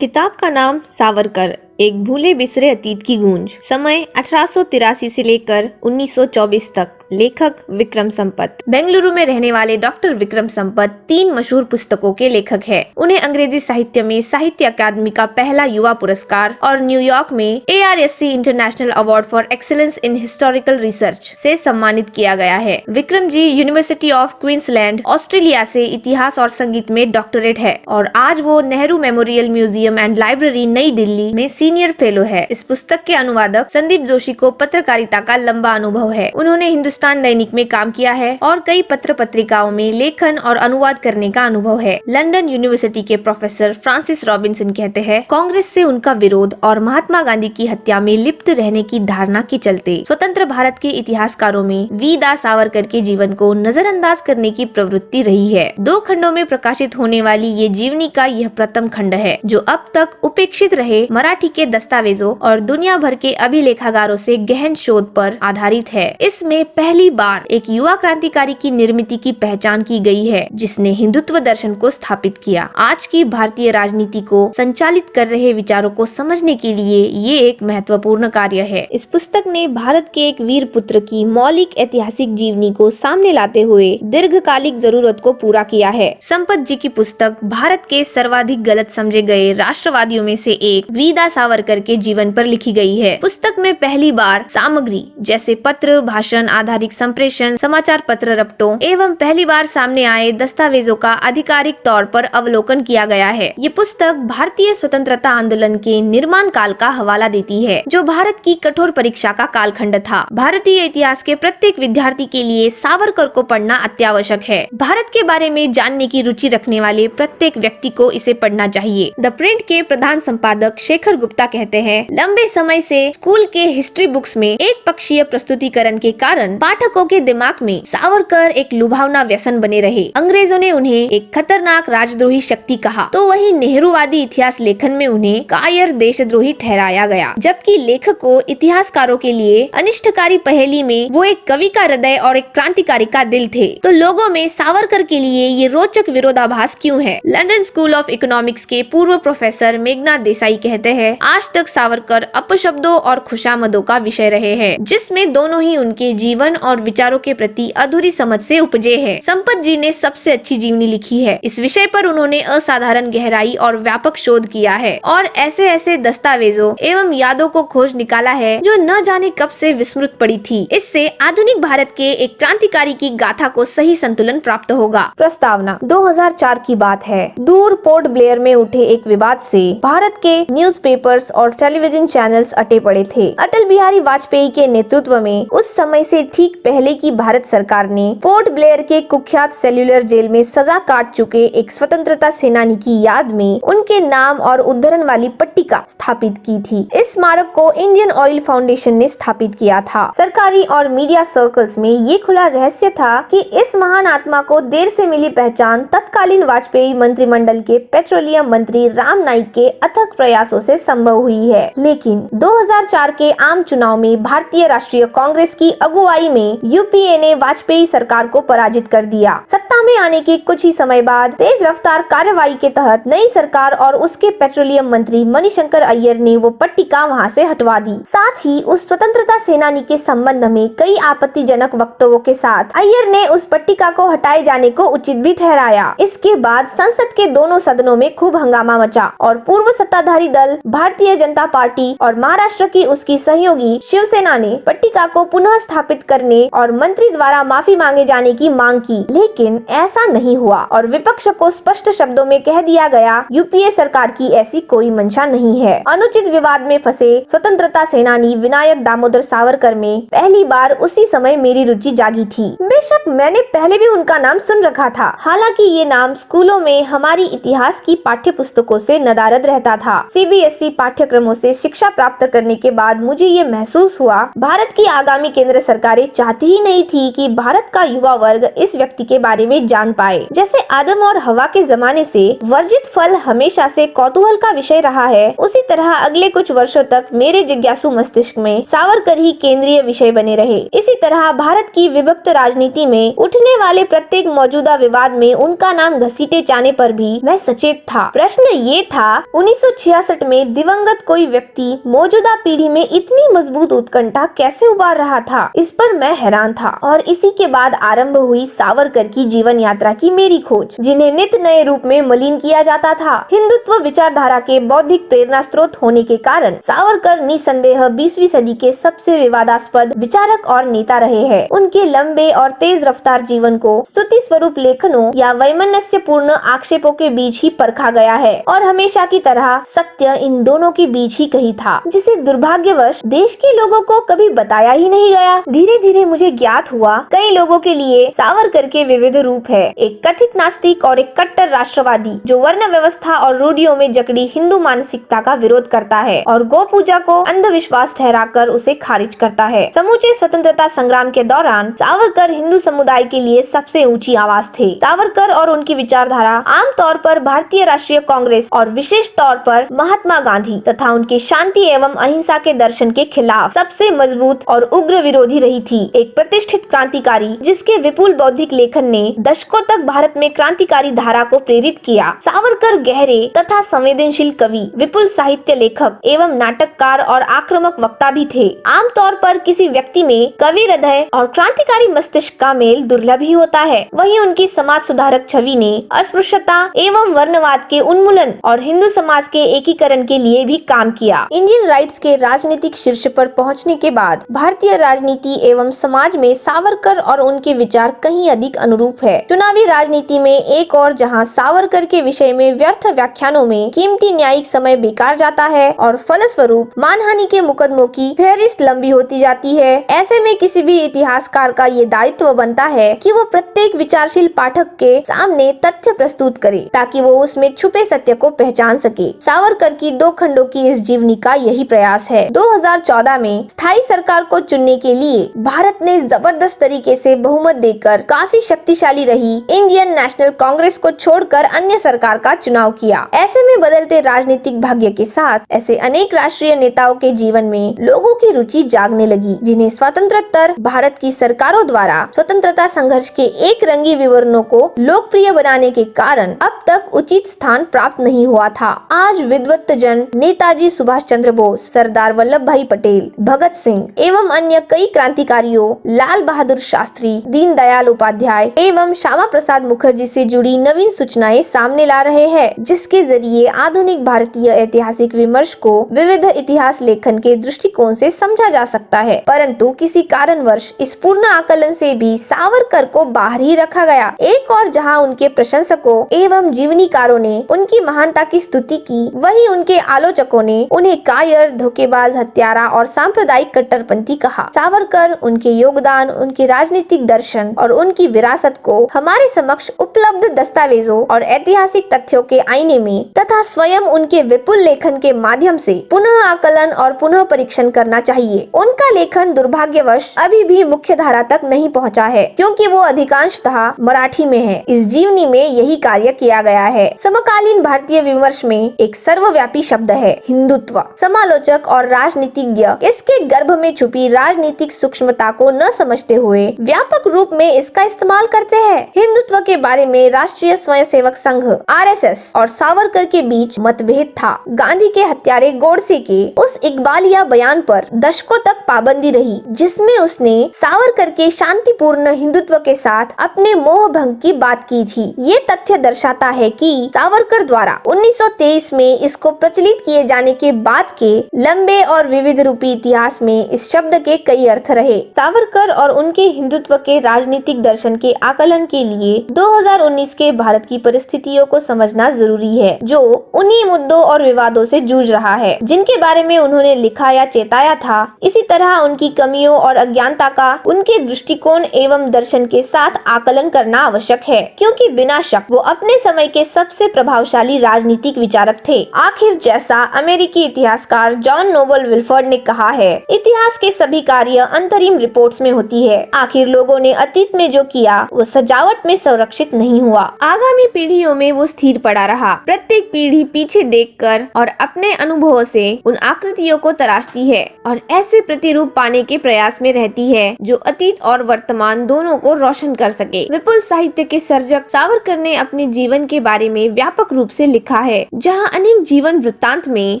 किताब का नाम सावरकर, एक भूले बिसरे अतीत की गूंज। समय 1883 से लेकर 1924 तक। लेखक विक्रम संपत। बेंगलुरु में रहने वाले डॉक्टर विक्रम संपत 3 मशहूर पुस्तकों के लेखक हैं। उन्हें अंग्रेजी साहित्य में साहित्य अकादमी का पहला युवा पुरस्कार और न्यूयॉर्क में ARSC international award for excellence in historical research से सम्मानित किया गया है। Vikram ji university of Queensland, Australia से इतिहास और संगीत में डॉक्टरेट है और आज वो Nehru memorial museum and library नई दिल्ली में सीनियर फेलो है। इस पुस्तक के अनुवादक संदीप जोशी को पत्रकारिता का लंबा अनुभव है। उन्होंने हिंदुस्तान दैनिक में काम किया है और कई पत्र पत्रिकाओं में लेखन और अनुवाद करने का अनुभव है। लंदन यूनिवर्सिटी के प्रोफेसर फ्रांसिस रॉबिन्सन कहते हैं, कांग्रेस से उनका विरोध और महात्मा गांधी की हत्या में लिप्त रहने की धारणा के चलते स्वतंत्र भारत के इतिहासकारों में वी दा सावरकर के जीवन को नजरअंदाज करने की प्रवृत्ति रही है। 2 खंडों में प्रकाशित होने वाली ये जीवनी का यह प्रथम खंड है, जो अब तक उपेक्षित रहे मराठी के दस्तावेजों और दुनिया भर के अभिलेखागारों से गहन शोध पर आधारित है। इसमें पहली बार एक युवा क्रांतिकारी की निर्मिति की पहचान की गई है, जिसने हिंदुत्व दर्शन को स्थापित किया। आज की भारतीय राजनीति को संचालित कर रहे विचारों को समझने के लिए ये एक महत्वपूर्ण कार्य है। इस पुस्तक ने भारत के एक वीर पुत्र की मौलिक ऐतिहासिक जीवनी को सामने लाते हुए दीर्घकालिक जरूरत को पूरा किया है। संपत जी की पुस्तक भारत के सर्वाधिक गलत समझे गए राष्ट्रवादियों में से एक वी दा सावरकर के जीवन पर लिखी गई है। पुस्तक में पहली बार सामग्री जैसे पत्र, भाषण आधारित संप्रेषण, समाचार पत्र रपटों एवं पहली बार सामने आए दस्तावेजों का आधिकारिक तौर पर अवलोकन किया गया है। ये पुस्तक भारतीय स्वतंत्रता आंदोलन के निर्माण काल का हवाला देती है, जो भारत की कठोर परीक्षा का कालखंड था। भारतीय इतिहास के प्रत्येक विद्यार्थी के लिए सावरकर को पढ़ना अत्यावश्यक है। भारत के बारे में जानने की रुचि रखने वाले प्रत्येक व्यक्ति को इसे पढ़ना चाहिए। द प्रिंट के प्रधान संपादक शेखर गुप्ता कहते हैं, लंबे समय से स्कूल के हिस्ट्री बुक्स में एक पक्षीय प्रस्तुतिकरण के कारण पाठकों के दिमाग में सावरकर एक लुभावना व्यसन बने रहे। अंग्रेजों ने उन्हें एक खतरनाक राजद्रोही शक्ति कहा, तो वही नेहरूवादी इतिहास लेखन में उन्हें कायर देशद्रोही ठहराया गया। जबकि लेखकों इतिहासकारों के लिए अनिष्टकारी पहेली में वो एक कवि का हृदय और एक क्रांतिकारी का दिल थे, तो लोगों में सावरकर के लिए ये रोचक विरोधाभास क्यों है? लंदन स्कूल ऑफ इकोनॉमिक्स के पूर्व प्रोफेसर मेघनाथ देसाई कहते हैं, आज तक सावरकर अपशब्दों और खुशामदों का विषय रहे हैं, जिसमें दोनों ही उनके जीवन और विचारों के प्रति अधूरी समझ से उपजे है। संपत जी ने सबसे अच्छी जीवनी लिखी है। इस विषय पर उन्होंने असाधारण गहराई और व्यापक शोध किया है और ऐसे ऐसे दस्तावेजों एवं यादों को खोज निकाला है जो न जाने कब से विस्मृत पड़ी थी। इससे आधुनिक भारत के एक क्रांतिकारी की गाथा को सही संतुलन प्राप्त होगा। प्रस्तावना 2004 की बात है। दूर पोर्ट ब्लेयर में उठे एक विवाद से भारत के न्यूज़पेपर्स और टेलीविजन चैनल्स अटे पड़े थे। अटल बिहारी वाजपेयी के नेतृत्व में उस समय से ठीक पहले की भारत सरकार ने पोर्ट ब्लेयर के कुख्यात सेल्युलर जेल में सजा काट चुके एक स्वतंत्रता सेनानी की याद में उनके नाम और उद्धरण वाली पट्टिका स्थापित की थी। इस स्मारक को इंडियन ऑयल फाउंडेशन ने स्थापित किया था। सरकारी और मीडिया सर्कल्स में ये खुला रहस्य था कि इस महान आत्मा को देर से मिली पहचान तत्कालीन वाजपेयी मंत्रिमंडल के पेट्रोलियम मंत्री राम नाईक के अथक प्रयासों से संभव हुई है। लेकिन 2004 के आम चुनाव में भारतीय राष्ट्रीय कांग्रेस की अगुवाई में यूपीए ने वाजपेयी सरकार को पराजित कर दिया। सत्ता में आने के कुछ ही समय बाद तेज रफ्तार कार्रवाई के तहत नई सरकार और उसके पेट्रोलियम मंत्री मणिशंकर अय्यर ने वो पट्टिका वहां से हटवा दी। साथ ही उस स्वतंत्रता सेनानी के संबंध में कई आपत्तिजनक वक्तव्यों के साथ अय्यर ने उस पट्टिका को हटाए जाने को उचित भी ठहराया। इसके बाद संसद के दोनों सदनों में खूब हंगामा मचा और पूर्व सत्ताधारी दल भारतीय जनता पार्टी और महाराष्ट्र की उसकी सहयोगी शिवसेना ने पट्टिका को पुनः स्थापित करने और मंत्री द्वारा माफी मांगे जाने की मांग की। लेकिन ऐसा नहीं हुआ और विपक्ष को स्पष्ट शब्दों में कह दिया गया, यूपीए सरकार की ऐसी कोई मंशा नहीं है। अनुचित विवाद में फंसे स्वतंत्रता सेनानी विनायक दामोदर सावरकर में पहली बार उसी समय मेरी रुचि जागी थी। बेशक मैंने पहले भी उनका नाम सुन रखा था, हालांकि ये नाम स्कूलों में हमारी इतिहास की पाठ्य पुस्तकों से नदारद रहता था। CBSE पाठ्यक्रमों से शिक्षा प्राप्त करने के बाद मुझे ये महसूस हुआ, भारत की आगामी केंद्र सरकारें चाहती ही नहीं थी कि भारत का युवा वर्ग इस व्यक्ति के बारे में जान पाए। जैसे आदम और हवा के जमाने से वर्जित फल हमेशा से कौतूहल का विषय रहा है, उसी तरह अगले कुछ वर्षों तक मेरे जिज्ञासु मस्तिष्क में सावरकर ही केंद्रीय विषय बने रहे। इसी तरह भारत की विभक्त राजनीति में उठने वाले प्रत्येक मौजूदा विवाद में उनका नाम घसीटे जाने पर भी मैं सचेत था। प्रश्न ये था, 1966 में दिवंगत कोई व्यक्ति मौजूदा पीढ़ी में इतनी मजबूत उत्कंठा कैसे उबार रहा था? इस पर मैं हैरान था। और इसी के बाद आरंभ हुई सावरकर की जीवन यात्रा की मेरी खोज, जिन्हें नित नए रूप में मलिन किया जाता था। हिंदुत्व विचारधारा के बौद्धिक प्रेरणा स्रोत होने के कारण सावरकर निसंदेह 20वीं सदी के सबसे विवादास्पद विचारक और नेता रहे हैं। उनके लंबे और तेज रफ्तार जीवन को स्तुति स्वरूप लेखनों या वैमनस्यपूर्ण आक्षेपों के बीच ही परखा गया है, और हमेशा की तरह सत्य इन दोनों के बीच ही कहीं था, जिसे दुर्भाग्यवश देश के लोगों को कभी बताया ही नहीं गया। धीरे धीरे मुझे ज्ञात हुआ, कई लोगों के लिए सावरकर के विविध रूप है। एक कथित नास्तिक और एक कट्टर राष्ट्रवादी जो वर्ण व्यवस्था और रूढ़ियों में जकड़ी हिंदू मानसिकता का विरोध करता है और गौ पूजा को अंधविश्वास ठहराकर उसे खारिज करता है। समूचे स्वतंत्रता संग्राम के दौरान सावरकर हिंदू समुदाय के लिए सबसे ऊंची आवाज थे। सावरकर और उनकी विचारधारा आमतौर पर भारतीय राष्ट्रीय कांग्रेस और विशेष तौर पर महात्मा गांधी तथा उनके शांति एवं अहिंसा के दर्शन के खिलाफ सबसे मजबूत और उग्र विरोधी रही थी। एक प्रतिष्ठित क्रांतिकारी जिसके विपुल बौद्धिक लेखन ने दशकों तक भारत में क्रांतिकारी धारा को प्रेरित किया। सावरकर गहरे तथा संवेदनशील कवि, विपुल साहित्य लेखक एवं नाटककार और आक्रामक वक्ता भी थे। आमतौर पर किसी व्यक्ति में कवि हृदय और क्रांतिकारी मस्तिष्क का मेल दुर्लभ ही होता है। वहीं उनकी समाज सुधारक छवि ने अस्पृश्यता एवं वर्णवाद के उन्मूलन और हिंदू समाज के एकीकरण के लिए भी काम किया। इंडियन राइट्स के राजनीतिक शीर्ष पर पहुंचने के बाद भारतीय राजनीति एवं समाज में सावरकर और उनके विचार कहीं अधिक अनुरूप है। चुनावी राजनीति में एक और जहां सावरकर के विषय में व्यर्थ व्याख्यानों में कीमती न्यायिक समय बेकार जाता है और फलस्वरूप मानहानि के मुकदमों की फहरिस्त लंबी होती जाती है, ऐसे में किसी भी इतिहासकार का ये दायित्व बनता है कि वो प्रत्येक विचारशील पाठक के सामने तथ्य प्रस्तुत करे ताकि वो उसमें छुपे सत्य को पहचान सके। सावरकर की 2 खंडों की इस जीवनी का यही प्रयास है। 2014 में स्थायी सरकार को चुनने के लिए भारत ने जबरदस्त तरीके से बहुमत देकर काफी शक्तिशाली रही इंडियन नेशनल कांग्रेस को छोड़कर अन्य सरकार का चुनाव किया। ऐसे में बदलते राजनीतिक भाग्य के साथ ऐसे अनेक राष्ट्रीय नेताओं के जीवन में लोगों की रुचि जागने लगी, जिन्हें स्वतंत्रोत्तर भारत की सरकारों द्वारा स्वतंत्रता संघर्ष के एक रंगी विवरणों को लोकप्रिय बनाने के कारण अब तक उचित स्थान प्राप्त नहीं हुआ था। आज विद्वत जन नेताजी सुभाष चंद्र बोस, सरदार वल्लभ भाई पटेल, भगत सिंह एवं अन्य कई क्रांतिकारियों, लाल बहादुर शास्त्री, दीनदयाल उपाध्याय एवं श्यामा प्रसाद मुखर्जी से जुड़ी नवीन सूचनाएं सामने ला रहे हैं, जिसके जरिए आधुनिक भारतीय ऐतिहासिक विमर्श को विविध इतिहास लेखन के दृष्टिकोण से समझा जा सकता है। परंतु किसी कारणवश इस पूर्ण आकलन से भी सावरकर को बाहर ही रखा गया। एक और जहां उनके प्रशंसकों एवं जीवनीकारों ने उनकी महानता की स्तुति की, वहीं उनके आलोचकों ने उन्हें कायर, धोखेबाज, हत्यारा और सांप्रदायिक कट्टरपंथी कहा। सावरकर, उनके योगदान, उनके राजनीतिक दर्शन और उनकी विरासत को हमारे समक्ष उपलब्ध दस्तावेजों और ऐतिहासिक तथ्यों के आईने में तथा स्वयं उनके विपुल लेखन के माध्यम से पुनः आकलन और पुनः परीक्षण करना चाहिए। उनका लेखन दुर्भाग्यवश अभी भी मुख्य धारा तक नहीं पहुंचा है, क्योंकि वो अधिकांशतः मराठी में है। इस जीवनी में यही कार्य किया गया है। समकालीन भारतीय विमर्श में एक सर्वव्यापी शब्द है हिंदुत्व। समालोचक और राजनीतिज्ञ इसके गर्भ में छुपी राजनीतिक सूक्ष्मता को न समझते हुए व्यापक रूप में इसका इस्तेमाल करते हैं। हिंदुत्व के बारे में राष्ट्रीय स्वयंसेवक संघ RSS और सावरकर के बीच मतभेद था। गांधी के हत्यारे गोडसे के उस इकबालिया बयान पर दशकों तक पाबंदी रही, जिसमें उसने सावरकर के शांतिपूर्ण हिंदुत्व के साथ अपने मोह भंग की बात की थी। ये तथ्य दर्शाता है कि सावरकर द्वारा 1923 में इसको प्रचलित किए जाने के बाद के लंबे और विविध रूपी इतिहास में इस शब्द के कई अर्थ रहे। सावरकर और उनके हिंदुत्व के राजनीतिक दर्शन के आकलन के लिए 2019 के भारत की परिस्थितियों को समझना जरूरी है, जो उन्हीं मुद्दों और विवादों से जूझ रहा है जिनके बारे में उन्होंने लिखा या चेताया था। इसी तरह उनकी कमियों और अज्ञानता का उनके दृष्टिकोण एवं दर्शन के साथ आकलन करना आवश्यक है, क्योंकि बिना शक वो अपने समय के सबसे प्रभावशाली राजनीतिक विचारक थे। आखिर जैसा अमेरिकी इतिहासकार जॉन नोबल विल्फर्ड ने कहा है, इतिहास के सभी कार्य अंतरिम अंतिम रिपोर्ट्स में होती है। आखिर लोगों ने अतीत में जो किया वो सजावट में संरक्षित नहीं हुआ, आगामी पीढ़ियों में वो स्थिर पड़ा रहा। प्रत्येक पीढ़ी पीछे देखकर और अपने अनुभवों से उन आकृतियों को तराशती है और ऐसे प्रतिरूप पाने के प्रयास में रहती है जो अतीत और वर्तमान दोनों को रोशन कर सके। विपुल साहित्य के सर्जक सावरकर ने अपने जीवन के बारे में व्यापक रूप से लिखा है, जहां अनेक जीवन वृत्तांत में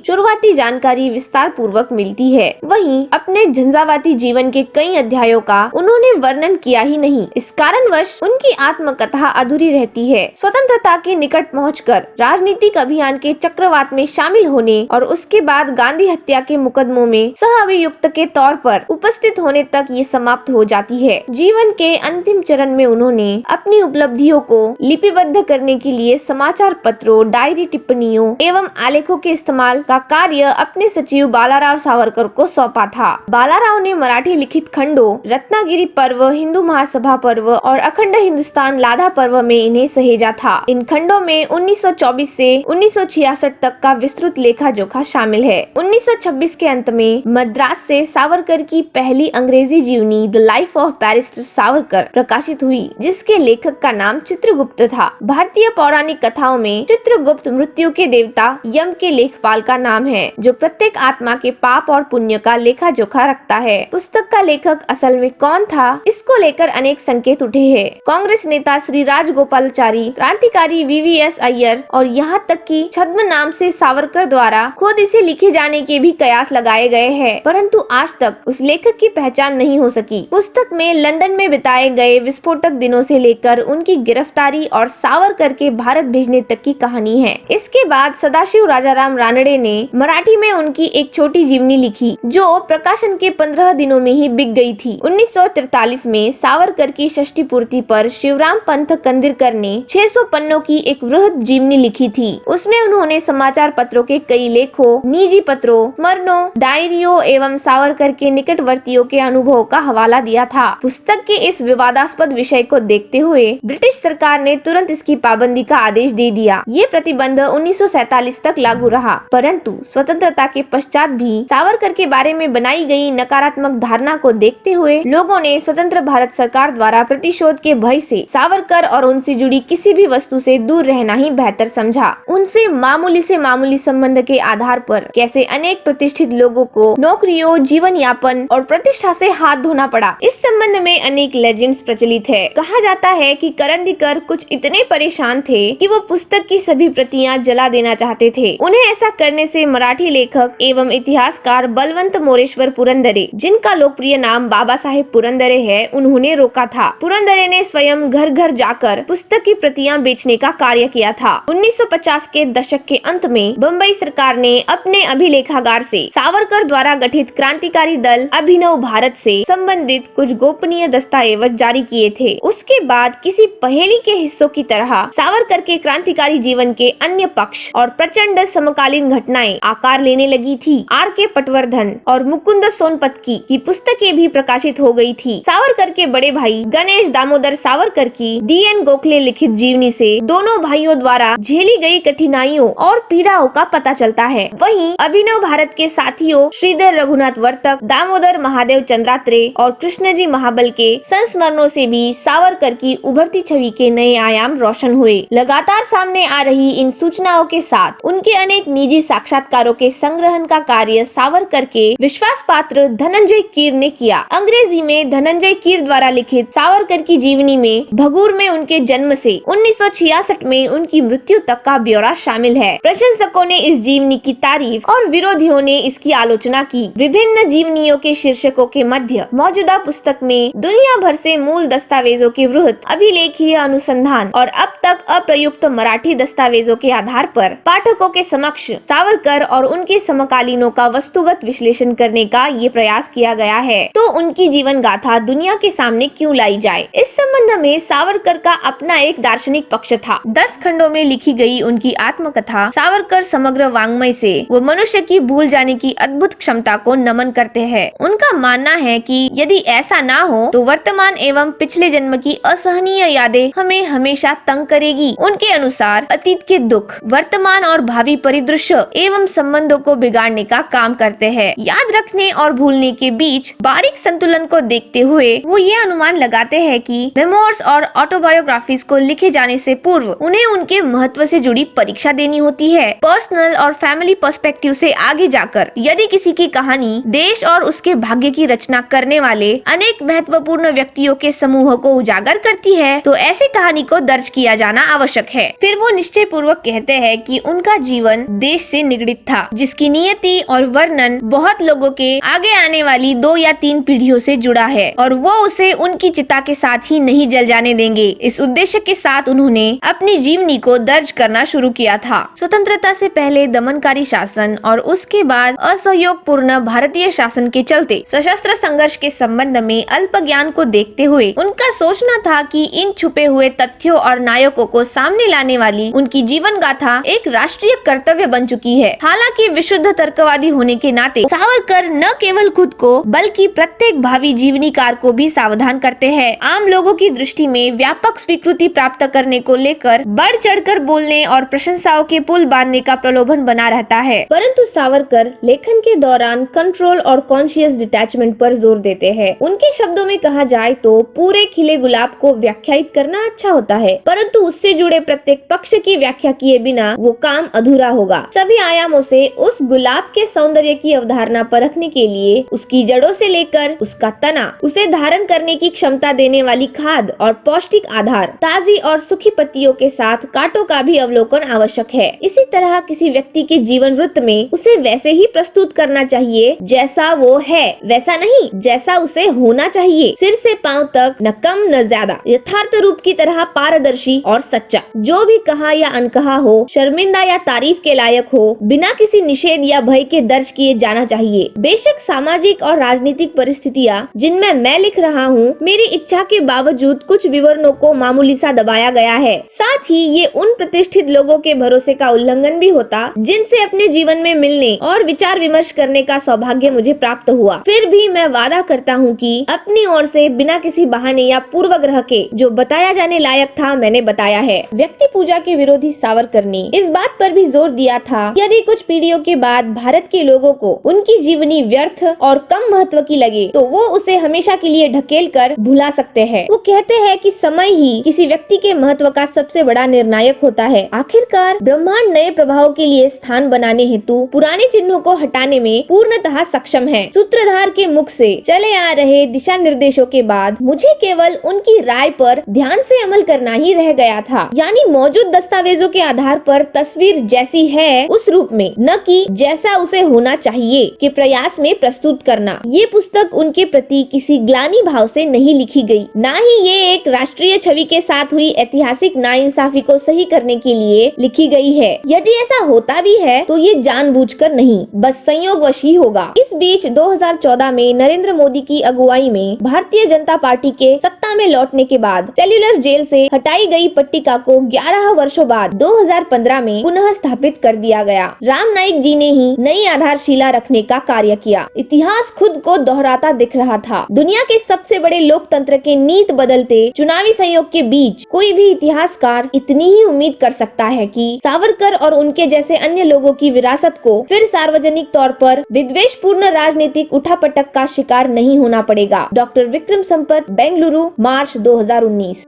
शुरुआती जानकारी विस्तार पूर्वक मिलती है। वहीं अपने झंझावाती जीवन के कई अध्यायों का उन्होंने वर्णन किया ही नहीं। इस कारणवश उनकी आत्मकथा अधूरी रहती है। स्वतंत्रता के निकट पहुंचकर राजनीतिक अभियान के चक्रवात में शामिल होने और उसके बाद गांधी हत्या के मुकदमों में सह अभियुक्त के तौर पर उपस्थित होने तक ये समाप्त हो जाती है। जीवन के अंतिम चरण में उन्होंने अपनी उपलब्धियों को लिपिबद्ध करने के लिए समाचार पत्रों, डायरी, टिप्पणियों एवं आलेखों के इस्तेमाल का कार्य अपने सचिव बालाराव सावरकर को सौंपा था। बालाराव ने मराठी लिखित खंडों, रत्नागिरी पर्व, हिंदू महासभा पर्व और अखंड हिंदुस्तान लाधा पर्व में इन्हें सहेजा था। इन खंडों में 1924 से 1966 तक का विस्तृत लेखा जोखा शामिल है। 1926 के अंत में मद्रास से सावरकर की पहली अंग्रेजी जीवनी the life of barrister Savarkar प्रकाशित हुई, जिसके लेखक का नाम चित्रगुप्त था। भारतीय पौराणिक कथाओं में चित्रगुप्त मृत्यु के देवता यम के लेखपाल का नाम है, जो प्रत्येक आत्मा के पाप और पुण्य का लेखा जोखा रखता है। पुस्तक का लेखक असल में कौन था, इसको लेकर अनेक संकेत उठे हैं। कांग्रेस नेता श्री राजगोपालाचारी, क्रांतिकारी वीवीएस अय्यर और यहाँ तक कि छद्म नाम से सावरकर द्वारा खुद इसे लिखे जाने के भी कयास लगाए गए हैं, परंतु आज तक उस लेखक की पहचान नहीं हो सकी। पुस्तक में लंदन में बिताए गए विस्फोटक दिनों से लेकर उनकी गिरफ्तारी और सावरकर के भारत भेजने तक की कहानी है। इसके बाद सदाशिव राजाराम रानडे ने मराठी में उनकी एक छोटी जीवनी लिखी, जो प्रकाशन के 15 दिनों में ही बिक गई थी। 1943 में सावरकर की षष्ठी पूर्ति पर शिवराम पंत कंदिरकर ने 600 पन्नों की एक वृहद जीवनी लिखी थी। उसमें उन्होंने समाचार पत्रों के कई लेखों, निजी पत्रों, स्मरणों, डायरियों एवं सावरकर के निकटवर्तियों के अनुभवों का हवाला दिया था। पुस्तक के इस विवादास्पद विषय को देखते हुए ब्रिटिश सरकार ने तुरंत इसकी पाबंदी का आदेश दे दिया। ये प्रतिबंध 1947 तक लागू रहा, परंतु स्वतंत्रता के पश्चात भी सावरकर के बारे में बनाई गई नकारात्मक धारणा को देखते हुए लोगों ने स्वतंत्र भारत सरकार द्वारा प्रतिशोध के भय से सावरकर और उनसे जुड़ी किसी भी वस्तु से दूर रहना ही बेहतर समझा। उनसे मामूली संबंध के आधार पर कैसे अनेक प्रतिष्ठित लोगों को नौकरियों, जीवन यापन और प्रतिष्ठा से हाथ धोना पड़ा। इस संबंध में अनेक लेजेंड्स प्रचलित है। कहा जाता है कि करंदीकर कुछ इतने परेशान थे कि वो पुस्तक की सभी प्रतियां जला देना चाहते थे। उन्हें ऐसा करने से मराठी लेखक एवं इतिहासकार बलवंत मोरेश्वर पुरंदरे, जिनका लोकप्रिय नाम बाबा साहेब पुरंदरे है, उन्होंने रोका था। पुरंदरे ने स्वयं घर घर जाकर पुस्तक की प्रतियां बेचने का कार्य किया था। 1950 के दशक के अंत में बम्बई सरकार ने अपने अभिलेखागार से सावरकर द्वारा गठित क्रांतिकारी दल अभिनव भारत से संबंधित कुछ गोपनीय दस्तावेज जारी किए थे। उसके बाद किसी पहेली के हिस्सों की तरह सावरकर के क्रांतिकारी जीवन के अन्य पक्ष और प्रचंड समकालीन घटनाएं आकार लेने लगी थी। R.K. पटवर्धन और मुकुंद सोनपतकी की पुस्तकें भी प्रकाशित हो गई थी। सावरकर के बड़े भाई गणेश दामोदर सावरकर की D.N. गोखले लिखित जीवनी से दोनों भाइयों द्वारा झेली गई कठिनाइयों और पीड़ाओं का पता चलता है। वहीं अभिनव भारत के साथियों श्रीधर रघुनाथ वर्तक, दामोदर महादेव चंद्रात्रे और कृष्णजी महाबल के संस्मरणों से भी सावरकर की उभरती छवि के नए आयाम रोशन हुए। लगातार सामने आ रही इन सूचनाओं के साथ उनके अनेक निजी साक्षात्कारों के संग्रहण का कार्य सावरकर के विश्वास पात्र धनंजय कीर ने किया। अंग्रेजी में धनंजय कीर द्वारा लिखित सावरकर की जीवनी में भगूर में उनके जन्म से 1966 में उनकी मृत्यु तक का ब्यौरा शामिल है। प्रशंसकों ने इस जीवनी की तारीफ और विरोधियों ने इसकी आलोचना की। विभिन्न जीवनियों के शीर्षकों के मध्य मौजूदा पुस्तक में दुनिया भर से मूल दस्तावेजों के वृहद अभिलेखीय अनुसंधान और अब तक अप्रयुक्त मराठी दस्तावेजों के आधार पर पाठकों के समक्ष सावरकर और उनके समकालीनों का वस्तुगत विश्लेषण करने का ये प्रयास किया गया है। तो उनकी जीवन गाथा दुनिया के सामने क्यों लाई जाए? इस संबंध में सावरकर का अपना एक दार्शनिक पक्ष था। 10 खंडों में लिखी गई उनकी आत्मकथा सावरकर समग्र वांग्मय से वो मनुष्य की भूल जाने की अद्भुत क्षमता को नमन करते हैं। उनका मानना है कि यदि ऐसा ना हो तो वर्तमान एवं पिछले जन्म की असहनीय यादें हमें हमेशा तंग करेगी। उनके अनुसार अतीत के दुख वर्तमान और भावी परिदृश्य एवं संबंधों को बिगाड़ने का काम करते हैं। याद रखने और भूलने के बीच बारीक व्यवहारिक संतुलन को देखते हुए वो ये अनुमान लगाते हैं कि मेमोर्स और ऑटोबायोग्राफीज को लिखे जाने से पूर्व उन्हें उनके महत्व से जुड़ी परीक्षा देनी होती है। पर्सनल और फैमिली पर्सपेक्टिव से आगे जाकर यदि किसी की कहानी देश और उसके भाग्य की रचना करने वाले अनेक महत्वपूर्ण व्यक्तियों के समूह को उजागर करती है तो ऐसी कहानी को दर्ज किया जाना आवश्यक है। फिर वो निश्चय पूर्वक कहते हैं कि उनका जीवन देश से निगडित था, जिसकी नियति और वर्णन बहुत लोगों के आगे आने वाली 2 या 3 पीढ़ियों से जुड़ा है और वो उसे उनकी चिता के साथ ही नहीं जल जाने देंगे। इस उद्देश्य के साथ उन्होंने अपनी जीवनी को दर्ज करना शुरू किया था। स्वतंत्रता से पहले दमनकारी शासन और उसके बाद असहयोगपूर्ण भारतीय शासन के चलते सशस्त्र संघर्ष के संबंध में अल्प ज्ञान को देखते हुए उनका सोचना था कि इन छुपे हुए तथ्यों और नायकों को सामने लाने वाली उनकी जीवन गाथा एक राष्ट्रीय कर्तव्य बन चुकी है। हालांकि विशुद्ध तर्कवादी होने के नाते सावरकर न केवल खुद को बल्कि प्रत्येक भावी जीवनीकार को भी सावधान करते हैं। आम लोगों की दृष्टि में व्यापक स्वीकृति प्राप्त करने को लेकर बढ़ चढ़कर बोलने और प्रशंसाओं के पुल बांधने का प्रलोभन बना रहता है, परंतु सावरकर लेखन के दौरान कंट्रोल और कॉन्शियस डिटैचमेंट पर जोर देते हैं। उनके शब्दों में कहा जाए तो पूरे खिले गुलाब को व्याख्यायित करना अच्छा होता है, परंतु उससे जुड़े प्रत्येक पक्ष की व्याख्या किए बिना वो काम अधूरा होगा। सभी आयामों से उस गुलाब के सौंदर्य की अवधारणा परखने के लिए उसकी जड़ों से लेकर उसका तना, उसे धारण करने की क्षमता देने वाली खाद और पौष्टिक आधार, ताजी और सुखी पत्तियों के साथ कांटों का भी अवलोकन आवश्यक है। इसी तरह किसी व्यक्ति के जीवन वृत्त में उसे वैसे ही प्रस्तुत करना चाहिए जैसा वो है, वैसा नहीं जैसा उसे होना चाहिए। सिर से पांव तक, न कम न ज्यादा, यथार्थ रूप की तरह पारदर्शी और सच्चा। जो भी कहा या अनकहा हो, शर्मिंदा या तारीफ के लायक हो, बिना किसी निषेध या भय के दर्ज किए जाना चाहिए। बेशक सामाजिक और राजनीतिक परिस्थितियाँ जिनमें मैं लिख रहा हूँ, मेरी इच्छा के बावजूद कुछ विवरणों को मामूली सा दबाया गया है। साथ ही ये उन प्रतिष्ठित लोगों के भरोसे का उल्लंघन भी होता जिनसे अपने जीवन में मिलने और विचार विमर्श करने का सौभाग्य मुझे प्राप्त हुआ। फिर भी मैं वादा करता हूँ कि अपनी ओर से बिना किसी बहाने या पूर्वग्रह के जो बताया जाने लायक था मैंने बताया है। व्यक्ति पूजा के विरोधी सावरकर ने इस बात पर भी जोर दिया था यदि कुछ पीढ़ियों के बाद भारत के लोगों को उनकी जीवनी व्यर्थ और कम महत्व की लगे तो वो उसे हमेशा के लिए ढकेल कर भुला सकते हैं। वो कहते हैं कि समय ही किसी व्यक्ति के महत्व का सबसे बड़ा निर्णायक होता है। आखिरकार ब्रह्मांड नए प्रभाव के लिए स्थान बनाने हेतु पुराने चिन्हों को हटाने में पूर्णतः सक्षम है। सूत्रधार के मुख से चले आ रहे दिशा निर्देशों के बाद मुझे केवल उनकी राय पर ध्यान से अमल करना ही रह गया था, यानी मौजूद दस्तावेजों के आधार पर तस्वीर जैसी है उस रूप में, न कि जैसा उसे होना चाहिए के प्रयास में प्रस्तुत करना। ये पुस्तक उनके प्रति किसी ग्लानि भाव से नहीं लिखी गई, न ही ये एक राष्ट्रीय छवि के साथ हुई ऐतिहासिक नाइंसाफी को सही करने के लिए लिखी गई है। यदि ऐसा होता भी है तो ये जानबूझकर नहीं, बस संयोगवश ही होगा। इस बीच 2014 में नरेंद्र मोदी की अगुवाई में भारतीय जनता पार्टी के सत्ता में लौटने के बाद सेल्युलर जेल से हटाई गई पट्टिका को 11 वर्षों बाद 2015 में पुनः स्थापित कर दिया गया। राम नाईक जी ने ही नई आधारशिला रखने का कार्य किया। इतिहास खुद को दोहराता दिख रहा था। दुनिया के सबसे बड़े लोकतंत्र के नीत बदलते चुनावी संयोग के बीच कोई भी इतिहासकार इतनी ही उम्मीद कर सकता है कि सावरकर और उनके जैसे अन्य लोगों की विरासत को फिर सार्वजनिक तौर पर विद्वेषपूर्ण राजनीतिक उठापटक का शिकार नहीं होना पड़ेगा। डॉक्टर विक्रम संपत, बेंगलुरु, मार्च 2019।